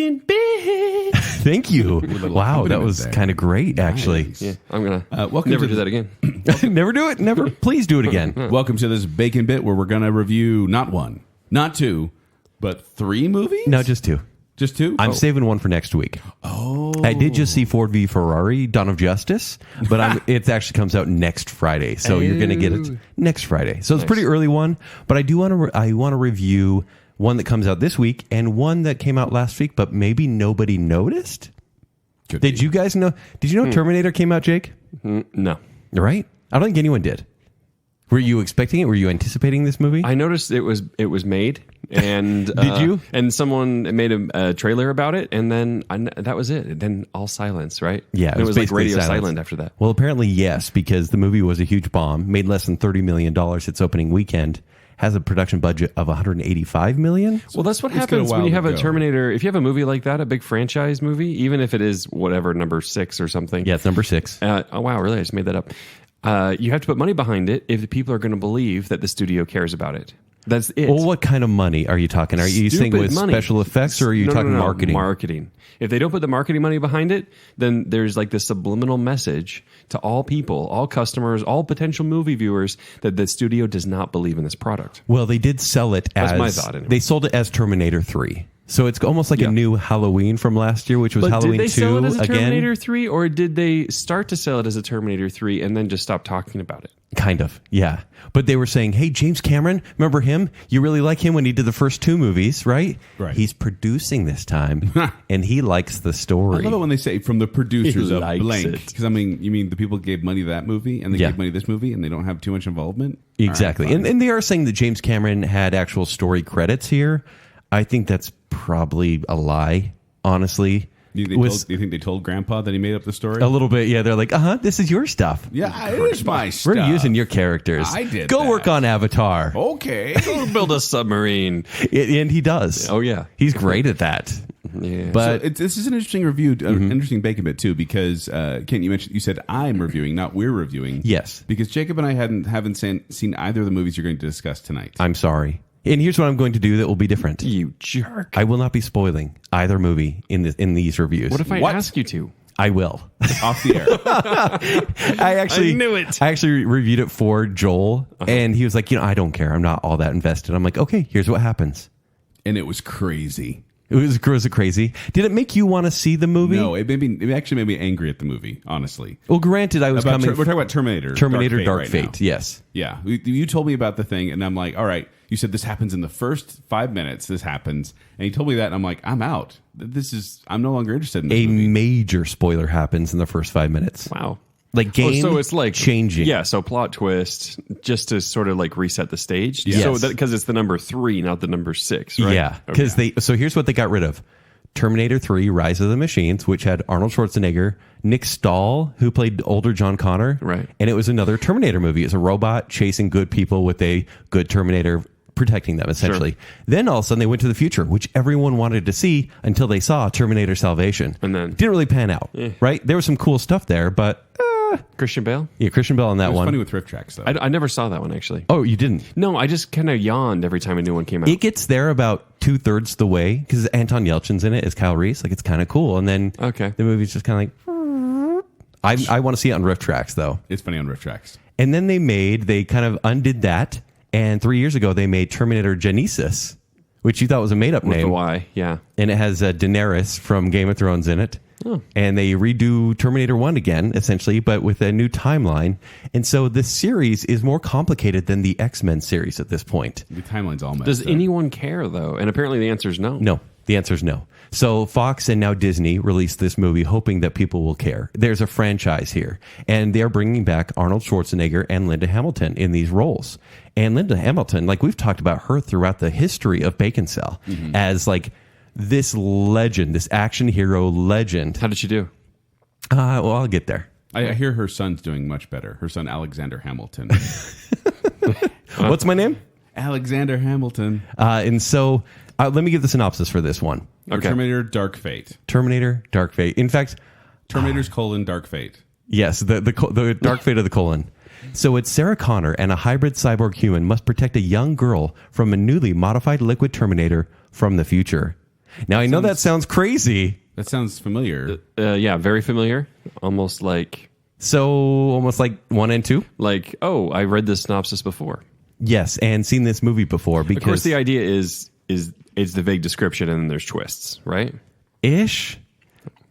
BaconBit. Thank you. Wow, that was kind of great, actually. Nice. Yeah, I'm going to never do that again. Never do it. Never. Please do it again. Welcome to this BaconBit where we're going to review not one, not two, but 3 movies? No, just 2. Just 2? I'm saving one for next week. Oh. I did just see Ford v Ferrari, Dawn of Justice, but it actually comes out next Friday, so you're going to get it next Friday. So it's a pretty early one, but I do want to review one that comes out this week and one that came out last week, but maybe nobody noticed. Did you guys know? Did you know Terminator came out, Jake? No. Right? I don't think anyone did. Were you expecting it? Were you anticipating this movie? I noticed it was made, and did you? And someone made a trailer about it, and then that was it. And then all silence, right? Yeah, it was like radio silent after that. Well, apparently yes, because the movie was a huge bomb, made less than $30 million its opening weekend, has a production budget of $185 million. Well, that's what happens when you have a Terminator. If you have a movie like that, a big franchise movie, even if it is whatever number 6 or something. Yeah, it's number 6. Oh wow, really? I just made that up. You have to put money behind it if the people are going to believe that the studio cares about it. That's it. Well, what kind of money are you talking? Are you saying with money. Special effects, or are you talking marketing? Marketing. If they don't put the marketing money behind it, then there's like this subliminal message to all people, all customers, all potential movie viewers that the studio does not believe in this product. Well, they did sell it as... That's my thought, anyway. They sold it as Terminator 3. So it's almost like a new Halloween from last year, which was Halloween 2 again. Did they sell it as a again. Terminator 3, or did they start to sell it as a Terminator 3 and then just stop talking about it? Kind of, yeah. But they were saying, hey, James Cameron, remember him? You really like him when he did the first 2 movies, right? Right. He's producing this time, and he likes the story. I love it when they say from the producers He of likes blank. it. Because, I mean, you mean the people gave money to that movie, and they gave money to this movie, and they don't have too much involvement? Exactly. Right, and they are saying that James Cameron had actual story credits here. I think that's probably a lie, honestly. Do you think they told Grandpa that he made up the story? A little bit, yeah. They're like, this is your stuff. Yeah, it is my stuff. We're using your characters. I did Go that. work on Avatar. Okay. Go build a submarine. And he does. Oh, yeah. He's great at that. Yeah. But so this is an interesting review, an interesting BaconBit too, because Kent, you said I'm reviewing, not we're reviewing. Yes. Because Jacob and I haven't seen either of the movies you're going to discuss tonight. I'm sorry. And here's what I'm going to do that will be different. You jerk. I will not be spoiling either movie in these reviews. What if I ask you to? I will. Off the air. I knew it. I actually reviewed it for Joel, and he was like, I don't care. I'm not all that invested. I'm like, okay, here's what happens. And it was crazy. Was it crazy? Did it make you want to see the movie? No, it actually made me angry at the movie, honestly. Well, granted, I was We're talking about Terminator. Dark Fate, right, yes. Yeah. You told me about the thing, and I'm like, all right, you said this happens in the first 5 minutes, this happens. And you told me that, and I'm like, I'm out. I'm no longer interested in this movie. A major spoiler happens in the first 5 minutes. Wow. Like game so it's like changing. Yeah, so plot twist just to sort of like reset the stage. Yes. So because it's the number 3, not the number 6, right? Yeah, because so here's what they got rid of. Terminator 3, Rise of the Machines, which had Arnold Schwarzenegger, Nick Stahl, who played older John Connor. Right. And it was another Terminator movie. It's a robot chasing good people with a good Terminator protecting them, essentially. Sure. Then all of a sudden they went to the future, which everyone wanted to see until they saw Terminator Salvation. And then didn't really pan out, right? There was some cool stuff there, but... Christian Bale? Yeah, Christian Bale on that it was one. Funny with Rift Tracks, though. I never saw that one, actually. Oh, you didn't? No, I just kind of yawned every time a new one came out. It gets there about 2/3 the way, because Anton Yelchin's in it as Kyle Reese. Like, it's kind of cool. And then the movie's just kind of like... I want to see it on Rift Tracks, though. It's funny on Rift Tracks. And then they kind of undid that, and 3 years ago they made Terminator Genesis, which you thought was a made-up name. With the Y, yeah. And it has Daenerys from Game of Thrones in it. Oh. And they redo Terminator 1 again, essentially, but with a new timeline. And so this series is more complicated than the X-Men series at this point. The timeline's all messed Does up. anyone care, though? And apparently the answer is no. No. The answer is no. So Fox and now Disney released this movie hoping that people will care. There's a franchise here. And they're bringing back Arnold Schwarzenegger and Linda Hamilton in these roles. And Linda Hamilton, like we've talked about her throughout the history of Bacon Cell as like this legend, this action hero legend. How did she do? Well, I'll get there. I hear her son's doing much better. Her son, Alexander Hamilton. What's my name? Alexander Hamilton. And so let me give the synopsis for this one. Okay. Terminator Dark Fate. Terminator Dark Fate. In fact, Terminator's : Dark Fate. Yes, the Dark Fate of the colon. So it's Sarah Connor and a hybrid cyborg human must protect a young girl from a newly modified liquid Terminator from the future. Now, I know that sounds crazy. That sounds familiar. Yeah, very familiar. Almost like So almost like 1 and 2? oh, I read this synopsis before. Yes, and seen this movie before because... Of course, the idea is it's the vague description and then there's twists, right? Ish.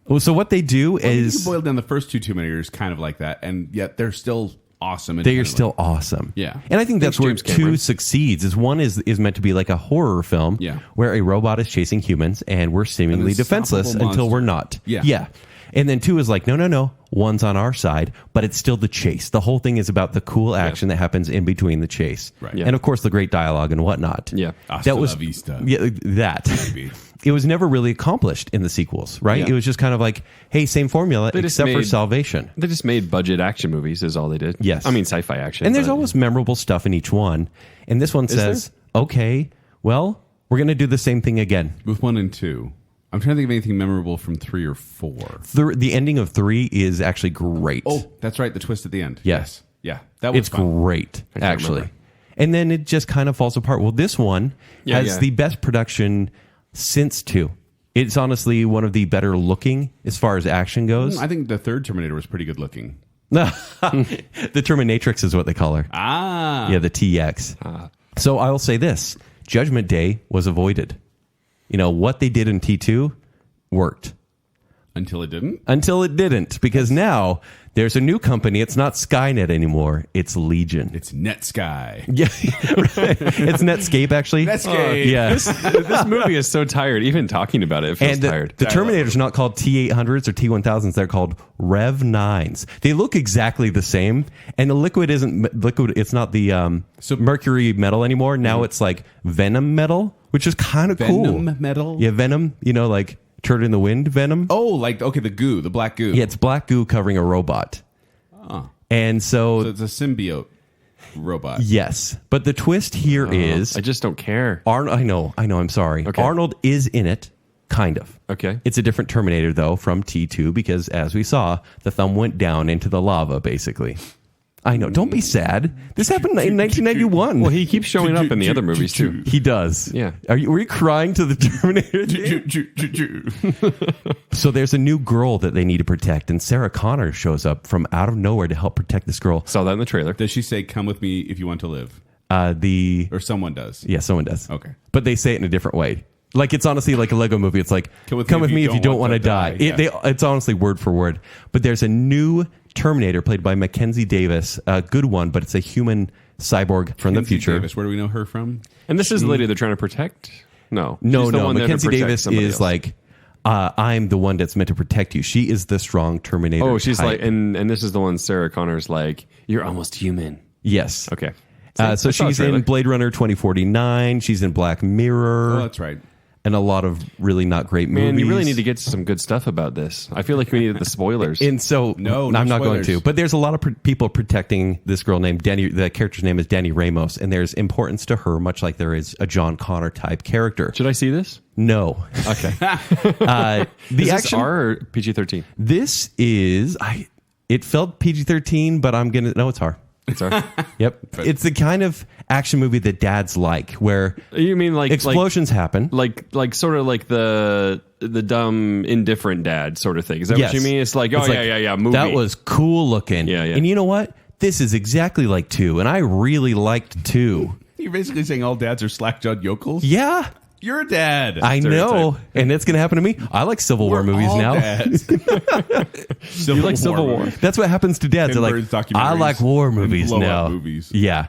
Well, so what they do You is... can boil down the first two Terminators kind of like that, and yet they're still awesome. They are still awesome. Yeah. And I think that's where James Cameron. 2 succeeds. Is one is meant to be like a horror film Yeah. where a robot is chasing humans and we're seemingly An defenseless unstoppable until we're monster. not. Yeah. And then 2 is like, no. One's on our side, but it's still the chase. The whole thing is about the cool action that happens in between the chase. Right. Yeah. And of course the great dialogue and whatnot. Yeah. Hasta la vista. Yeah, that. Baby. It was never really accomplished in the sequels, right? Yeah. It was just kind of like, hey, same formula They just except for made- Salvation. They just made budget action movies is all they did. Yes. I mean sci-fi action. And there's but- always memorable stuff in each one. And this one says, okay, well, we're going to do the same thing again. With 1 and 2. I'm trying to think of anything memorable from 3 or 4. The ending of 3 is actually great. Oh, that's right. The twist at the end. Yes. Yeah. That was It's fun. great, can't actually. remember. And then it just kind of falls apart. Well, this one has the best production since 2. It's honestly one of the better looking as far as action goes. I think the third Terminator was pretty good looking. The Terminatrix is what they call her. Ah. Yeah, the TX. So I'll say this. Judgment Day was avoided. You know, what they did in T2 worked. Until it didn't? Until it didn't, because now there's a new company. It's not Skynet anymore. It's Legion. It's NetSky. Yeah, right. It's Netscape, actually. Netscape. Yeah. This movie is so tired. Even talking about it, it feels And tired. the Terminator's not called T-800s or T-1000s. They're called Rev-9s. They look exactly the same. And the liquid isn't liquid. It's not the mercury metal anymore. Now it's like Venom metal, which is kind of cool. Venom metal? Yeah, Venom. You know, like Turd in the Wind Venom. Oh, like, okay, the goo, the black goo. Yeah, it's black goo covering a robot. And So it's a symbiote robot. yes. But the twist here is I just don't care. I know, I'm sorry. Okay. Arnold is in it, kind of. Okay. It's a different Terminator, though, from T2, because as we saw, the thumb went down into the lava, basically. I know. Don't be sad. This happened in 1991. Well, he keeps showing up in the other movies too. He does. Yeah. Were you crying to the Terminator? So there's a new girl that they need to protect, and Sarah Connor shows up from out of nowhere to help protect this girl. Saw that in the trailer. Does she say, come with me if you want to live? Or someone does? Yeah, someone does. Okay. But they say it in a different way. Like, it's honestly like a Lego movie. It's like, come with me if you don't want to die. It's honestly word for word. But there's a new Terminator played by Mackenzie Davis. A good one, but it's a human cyborg from the Mackenzie future. Davis, where do we know her from? And this is the lady they're trying to protect? No. No. She's the one there to Mackenzie protect Davis somebody is else. like, I'm the one that's meant to protect you. She is the strong Terminator. Oh, she's type. like, and this is the one Sarah Connor's like, you're almost human. Yes. Okay. So I saw a she's trailer. in Blade Runner 2049. She's in Black Mirror. Oh, that's right. And a lot of really not great movies. Man, you really need to get to some good stuff about this. I feel like we needed the spoilers. And so, No I'm not spoilers. going to. But there's a lot of people protecting this girl named Danny. The character's name is Danny Ramos, and there's importance to her, much like there is a John Connor type character. Should I see this? No. Okay. The Is this action. R or PG-13? This is. It felt PG-13, but I'm gonna. No, it's R. It's R. Yep. It's the kind of action movie that dads like, where You mean like explosions happen. like sort of like the dumb indifferent dad sort of thing? Is that Yes. what you mean? It's like, oh, yeah, movie. That was cool looking. Yeah. And you know what? This is exactly like 2, and I really liked 2. You're basically saying all dads are slack-jawed yokels? Yeah. You're a dad. I know, and it's going to happen to me. I like Civil War movies all now. Dads. You like Civil War? movies. That's what happens to dads. Tim They're Burton's like, documentaries I like war and movies blow-up now. movies. Yeah,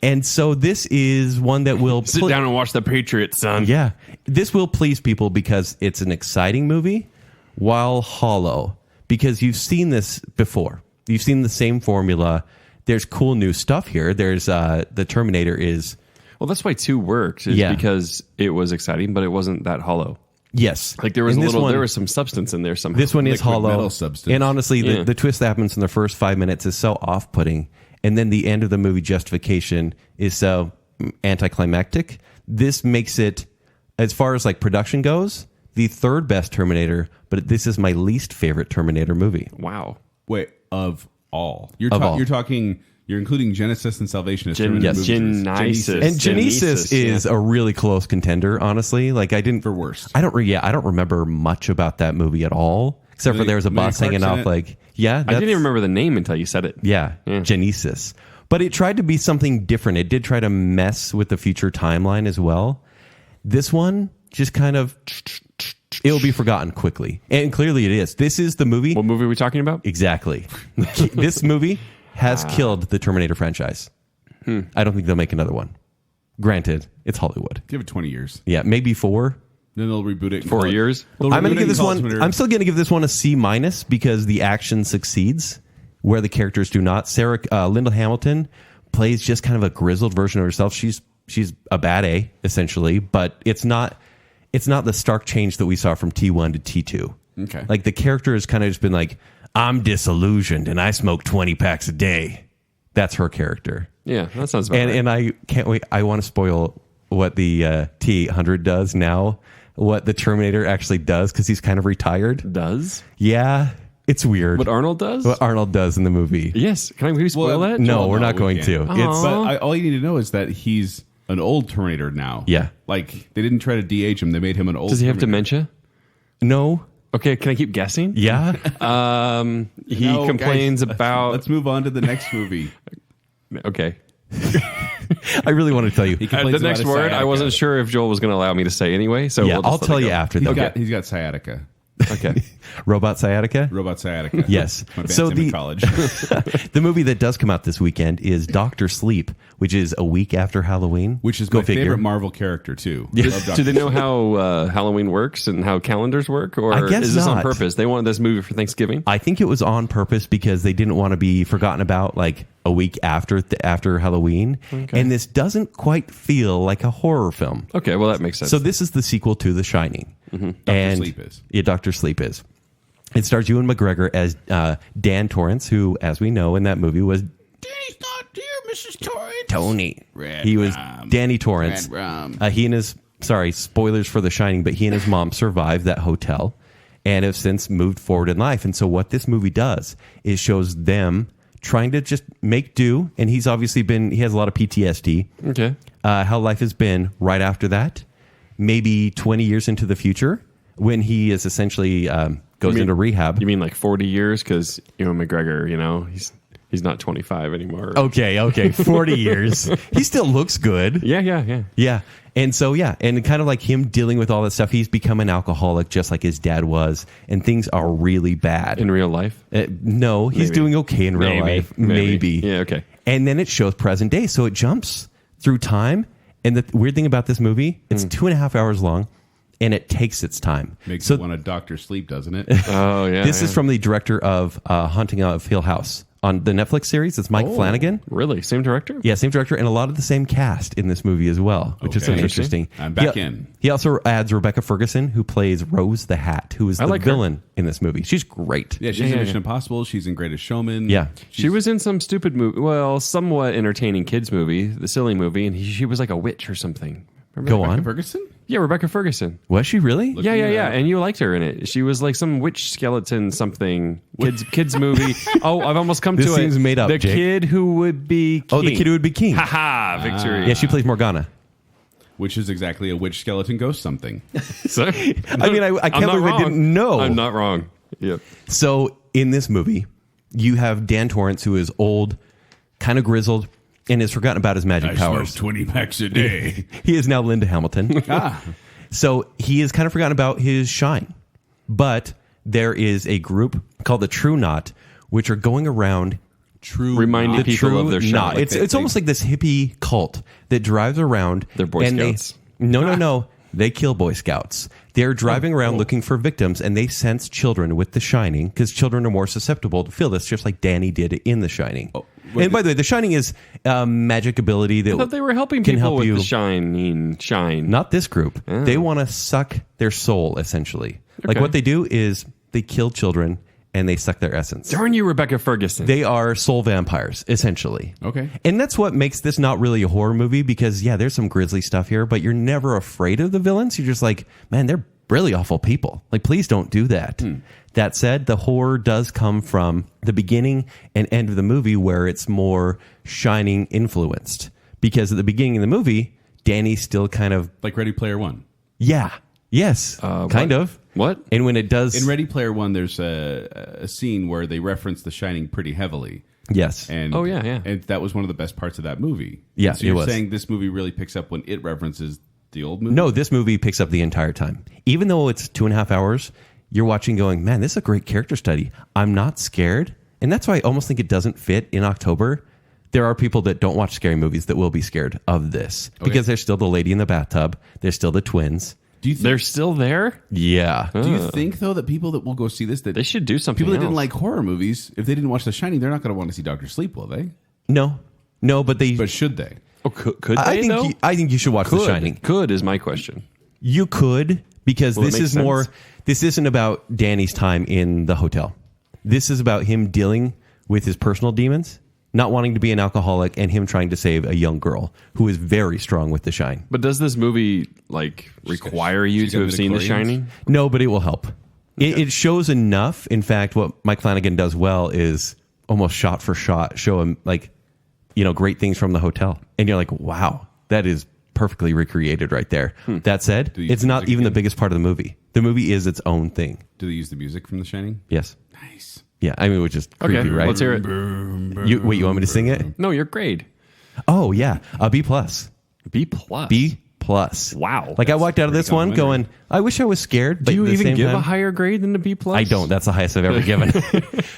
and so this is one that will Sit down and watch The Patriots, son. Yeah, this will please people because it's an exciting movie while hollow, because you've seen this before. You've seen the same formula. There's cool new stuff here. There's the Terminator is. Well, that's why 2 worked, is Yeah. because it was exciting, but it wasn't that hollow. Yes, Like there was And a this little, one- there was some substance in there somehow. This one is Liquid hollow. metal substance. And honestly, Yeah. the twist that happens in the first 5 minutes is so off-putting. And then the end of the movie justification is so anticlimactic. This makes it, as far as like production goes, the third best Terminator, but this is my least favorite Terminator movie. Wow. Wait, of all. Of all. You're talking You're including Genesis and Salvation as Genesis. And Genesis is a really close contender, honestly. Like I didn't for worst. I don't remember much about that movie at all, except for there was a bus hanging off. Like I didn't even remember the name until you said it. Yeah, Genesis. But it tried to be something different. It did try to mess with the future timeline as well. This one just kind of it'll be forgotten quickly, and clearly it is. This is the movie. What movie are we talking about? Exactly. This movie has killed the Terminator franchise. I don't think they'll make another one. Granted, it's Hollywood. Give it 20 years. Yeah, maybe 4. Then they'll reboot it. 4 years. I'm going to give this one. I'm still going to give this one a C- because the action succeeds where the characters do not. Linda Hamilton plays just kind of a grizzled version of herself. She's a bad A essentially, but it's not the stark change that we saw from T1 to T2. Okay, like the character has kind of just been like, I'm disillusioned and I smoke 20 packs a day. That's her character. Yeah, that sounds about right. And I can't wait. I want to spoil what the T-800 does now, what the Terminator actually does, because he's kind of retired. Does? Yeah, it's weird. What Arnold does? What Arnold does in the movie. Yes. Can we spoil that? No, we're not going to. But all you need to know is that he's an old Terminator now. Yeah. Like, they didn't try to de-age him. They made him an old Does he have Terminator. dementia? No. Okay, can I keep guessing? Yeah. He No, complains guys, about... Let's move on to the next movie. Okay. I really want to tell you. The next word, I wasn't sure if Joel was going to allow me to say anyway. So yeah, I'll tell you after. He's got sciatica. Okay. Robot sciatica? Robot sciatica. Yes. My band So in college. the movie that does come out this weekend is Dr. Sleep, which is a week after Halloween. Which is my favorite Marvel character, too. Yeah. Do they know how Halloween works and how calendars work? Or I guess is this on not. purpose? They wanted this movie for Thanksgiving? I think it was on purpose because they didn't want to be forgotten about like a week after Halloween. Okay. And this doesn't quite feel like a horror film. Okay, well, that makes sense. So this is the sequel to The Shining. Mm-hmm. Dr. Sleep is. Yeah, Dr. Sleep is. It stars Ewan McGregor as Dan Torrance, who, as we know in that movie, was Danny's not here, Mrs. Torrance. Tony. Red he was rum. Danny Torrance. Red rum. He and his, spoilers for The Shining, but he and his mom survived that hotel and have since moved forward in life. And so what this movie does is shows them trying to just make do. And he has a lot of PTSD. Okay. How life has been right after that, maybe 20 years into the future when he is essentially goes into rehab. You mean like 40 years? Because Ewan McGregor, he's not 25 anymore. Okay, 40 years. He still looks good. Yeah. And so, and kind of like him dealing with all that stuff, he's become an alcoholic just like his dad was, and things are really bad. In real life? No, he's doing okay in real life. Maybe. Yeah, okay. And then it shows present day, so it jumps through time. And the weird thing about this movie, it's 2.5 hours long, and it takes its time. Makes it want a Dr. Sleep, doesn't it? Oh, yeah. This is from the director of Haunting of Hill House on the Netflix series. It's Mike Flanagan. Really? Same director? Yeah, same director, and a lot of the same cast in this movie as well, which is interesting. I'm back in. He also adds Rebecca Ferguson, who plays Rose the Hat, who is the villain in this movie. She's great. Yeah, she's in Mission Impossible. She's in Greatest Showman. Yeah. She was in some stupid movie, somewhat entertaining kids movie, the silly movie, and she was like a witch or something. Remember Go Rebecca on. Ferguson? Yeah, Rebecca Ferguson. Was she really? Yeah. And you liked her in it. She was like some witch skeleton something kids movie. Oh, I've almost come This to it. seems made up, The Jake. kid who would be king. Oh, the kid who would be king. Ha victory. Yeah, she plays Morgana. Which is exactly a witch skeleton ghost something. So, I can't believe I didn't know. I'm not wrong. Yep. So in this movie, you have Dan Torrance, who is old, kind of grizzled, and has forgotten about his magic powers. Smoke 20 packs a day. He is now Linda Hamilton. So he has kind of forgotten about his shine. But there is a group called the True Knot, which are going around reminding people of their shine. Knot. It's almost like this hippie cult that drives around. They're Boy Scouts. No. They kill Boy Scouts. They're driving around looking for victims, and they sense children with The Shining because children are more susceptible to feel this, just like Danny did in The Shining. And by the way, The Shining is a magic ability that I thought they were helping can people help with you. the shine. Not this group. They want to suck their soul, essentially. Like what they do is they kill children and they suck their essence. Darn you, Rebecca Ferguson. They are soul vampires, essentially. Okay. And that's what makes this not really a horror movie because, there's some grisly stuff here, but you're never afraid of the villains. You're just like, man, they're really awful people. Like, please don't do that. That said, the horror does come from the beginning and end of the movie where it's more Shining influenced. Because at the beginning of the movie, Danny's still kind of... Like Ready Player One. Yeah. Yes. Kind of. What? And when it does... In Ready Player One, there's a scene where they reference The Shining pretty heavily. Yes. And, Oh, yeah. And that was one of the best parts of that movie. Yeah, so you're it was. saying this movie really picks up when it references the old movie? No, this movie picks up the entire time. Even though it's 2.5 hours, you're watching going, man, this is a great character study. I'm not scared. And that's why I almost think it doesn't fit in October. There are people that don't watch scary movies that will be scared of this. Because there's still the lady in the bathtub. There's still the twins. Do you think, They're still there? Yeah. do you think, though, that people that will go see this, that They should do something people that else. didn't like horror movies, if they didn't watch The Shining, they're not going to want to see Dr. Sleep, will they? No, but they... But should they? Oh, could they, though? I think you should watch The Shining. Could is my question. You could, because Will it this make is more... sense? This isn't about Danny's time in the hotel. This is about him dealing with his personal demons, not wanting to be an alcoholic, and him trying to save a young girl who is very strong with the shine. But does this movie require you she's to got have seen The midichlorians? Shining? No, but it will help. It shows enough. In fact, what Mike Flanagan does well is almost shot for shot show him great things from the hotel, and you're like, wow, that is perfectly recreated right there. That said, Do you it's use not music even the again? biggest part of the movie. The movie is its own thing. Do they use the music from The Shining? Yes. Nice. Yeah, I mean, which is creepy, Okay, right? let's hear it. You want me to sing it? No, your grade. Oh yeah, a B plus. B plus. B plus. Wow. Like I walked out of this one complimentary. going, I wish I was scared. But Do you at the even same give a time, higher grade than a B plus? I don't. That's the highest I've ever given.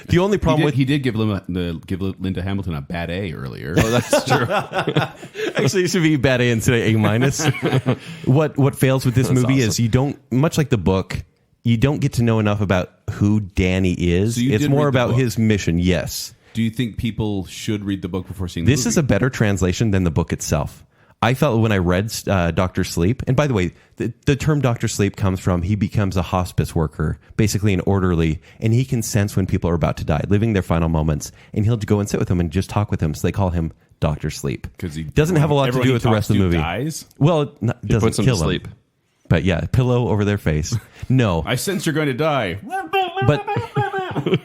The only problem with He did give Linda Hamilton a bad A earlier. Oh, that's true. actually it should be bad A instead of A minus. What fails with this movie is awesome. you don't, much like the book, you don't get to know enough about who Danny is. So you It's did more read the about book? his mission. Yes. Do you think people should read the book before seeing the This movie? is a better translation than the book itself. I felt when I read Dr. Sleep, and by the way, the term Dr. Sleep comes from he becomes a hospice worker, basically an orderly, and he can sense when people are about to die, living their final moments, and he'll go and sit with them and just talk with them. So they call him Dr. Sleep. because he Doesn't have a lot to everyone do he with the rest talks of the to movie. Dies. Well, it doesn't puts them kill to sleep. them. But yeah, pillow over their face. No. I sense you're going to die. But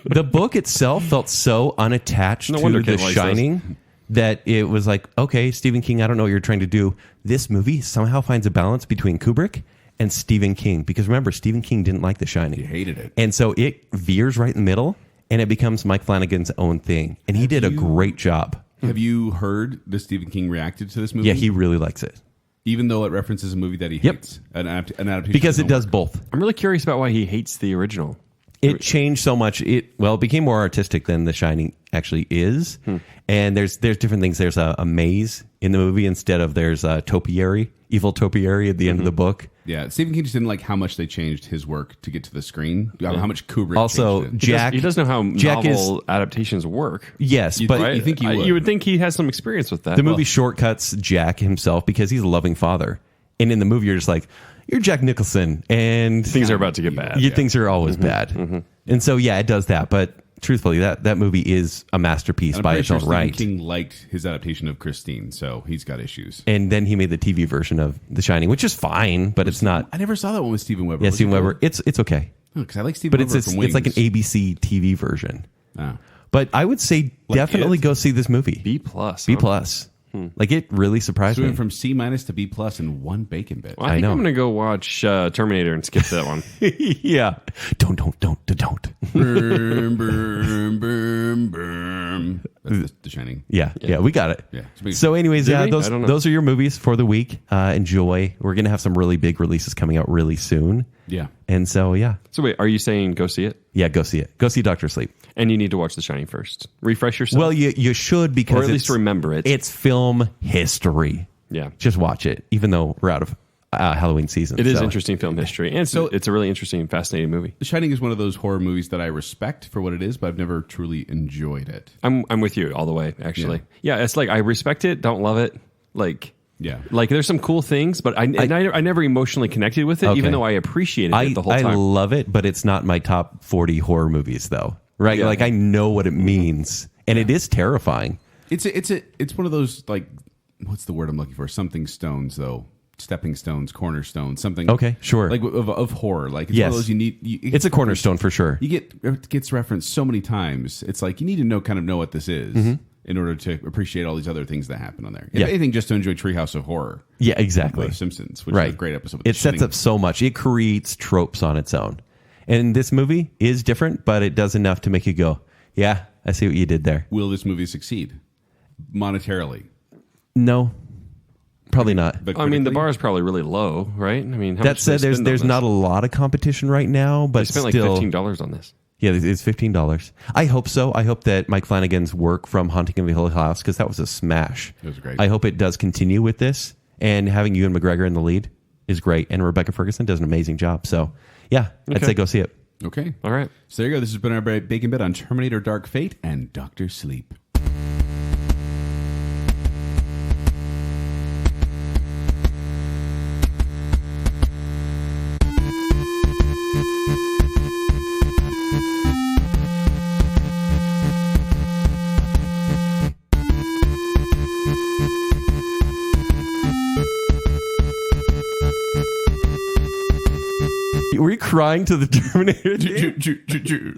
the book itself felt so unattached No wonder to The Kate likes Shining that it was like, okay, Stephen King, I don't know what you're trying to do. This movie somehow finds a balance between Kubrick and Stephen King. Because remember, Stephen King didn't like The Shining. He hated it. And so it veers right in the middle and it becomes Mike Flanagan's own thing. And he did a great job. Have you heard that Stephen King reacted to this movie? Yeah, he really likes it. even though it references a movie that he Yep. hates, an adaptation. Because it doesn't does work. both. I'm really curious about why he hates the original. It changed so much. It became more artistic than The Shining actually is. And there's different things. There's a maze in the movie instead of there's a topiary, evil topiary at the end of the book. Yeah, Stephen King just didn't like how much they changed his work to get to the screen. How much Kubrick Also, changed it. Jack. He doesn't know how Jack novel adaptations work. Yes, You but think- you think he would? You would think he has some experience with that. the movie shortcuts Jack himself because he's a loving father. And in the movie, you're just like, you're Jack Nicholson, and Things are about to get bad. Things are always bad. And so, yeah, it does that. But truthfully, that movie is a masterpiece And I'm by pretty its sure own Stephen right. King liked his adaptation of Christine, so he's got issues. And then he made the TV version of The Shining, which is fine, but it's not. I never saw that one with Steven Weber. Yeah, Steven Weber. It's okay, Because I like Steven but Weber it's from Wings. like an ABC TV version. Oh. But I would say definitely it? go see this movie. B plus. B plus. Like it really surprised So we me. went from C minus to B plus in one bacon bit. Well, I think know. I'm going to go watch Terminator and skip that one. Yeah. Don't. Boom, boom, boom, boom. That's the Shining. Yeah, we got it. Yeah. So, anyways, Did yeah, we? I don't know. those are your movies for the week. Enjoy. We're gonna have some really big releases coming out really soon, Yeah. and so So wait, are you saying go see it? go see it. Go see Doctor Sleep. And you need to watch The Shining first. Refresh yourself. Well, you should because or at least it's- remember it. It's film history. Yeah. Just watch it, even though we're out of Halloween season. It is so. interesting film history. And it's a really interesting, fascinating movie. The Shining is one of those horror movies that I respect for what it is, but I've never truly enjoyed it. I'm with you all the way, actually. Yeah, it's like I respect it, don't love it. Like there's some cool things, but I never emotionally connected with it, Okay. even though I appreciated it the whole I time. love it, but it's not my top 40 horror movies, though. Right? Yeah. Like I know what it means, and it is terrifying. It's one of those, like, what's the word I'm looking for? Something stones, though. stepping stones, cornerstones, something. Okay, sure. Like of horror. Like it's Yes. one of those you need. It's a cornerstone for sure. It gets referenced so many times. It's like you need to know what this is in order to appreciate all these other things that happen on there. If Yeah. anything, just to enjoy Treehouse of Horror. Yeah, exactly. Of Simpsons, which is a great episode. With It the sets shitting. up so much. It creates tropes on its own. And this movie is different, but it does enough to make you go, yeah, I see what you did there. Will this movie succeed monetarily? No, probably not. But I mean, the critically? bar is probably really low, right? I mean, how That much did they said, spend there's on not a this? lot of competition right now, but They spent still, like $15 on this. yeah, it's $15. I hope so. I hope that Mike Flanagan's work from Haunting of the Hill House, because that was a smash. It was great. I hope it does continue with this, and having Ewan McGregor in the lead is great, and Rebecca Ferguson does an amazing job. So, yeah, I'd Okay. say go see it. Okay. All right. So there you go. This has been our Bacon Bit on Terminator Dark Fate and Dr. Sleep. Were you crying to the Terminator? Choo, choo, choo, choo.